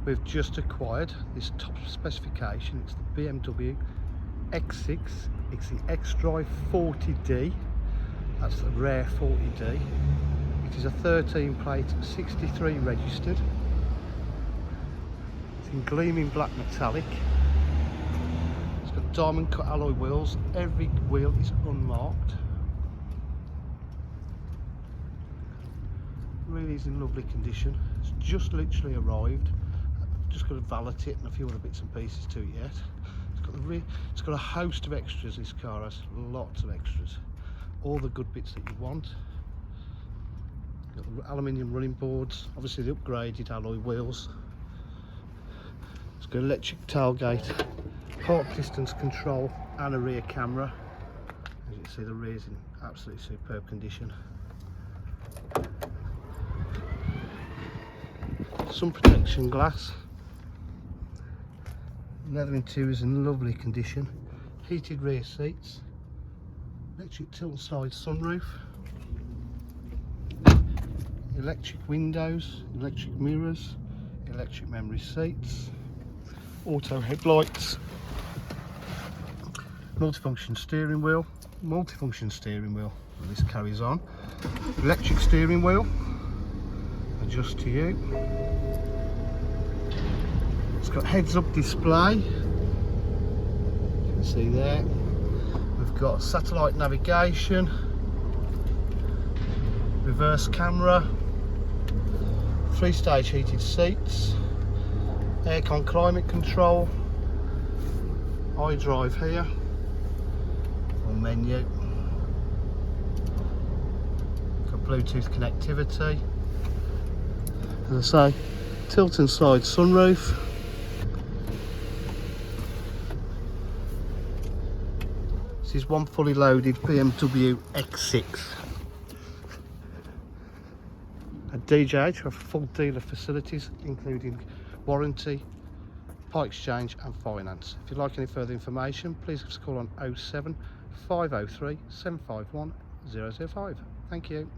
We've just acquired this top specification. It's the BMW X6. It's the xDrive 40D. That's the rare 40D. It is a 13 plate, 63 registered. It's in gleaming black metallic. It's got diamond cut alloy wheels. Every wheel is unmarked. Really is in lovely condition. It's just literally arrived. I've just got to valet it and a few other bits and pieces to it yet. It's got a host of extras. This car has lots of extras. All the good bits that you want. Got the aluminium running boards, obviously the upgraded alloy wheels. It's got electric tailgate, park distance control and a rear camera. As you can see, the rear's in absolutely superb condition. Sun protection glass. Leather interiors in lovely condition. Heated rear seats. Electric tilt side sunroof. Electric windows, electric mirrors, electric memory seats, auto headlights, multifunction steering wheel, this carries on, electric steering wheel, adjust to you. It's got heads up display, you can see there. We've got satellite navigation, reverse camera, 3-stage heated seats, aircon climate control, iDrive here, full menu, got Bluetooth connectivity, as I say, tilt and slide sunroof, this is one fully loaded BMW X6. At DieselAutomatic, we have full dealer facilities including warranty, part exchange and finance. If you'd like any further information, please give us a call on 07 503 751 005. Thank you.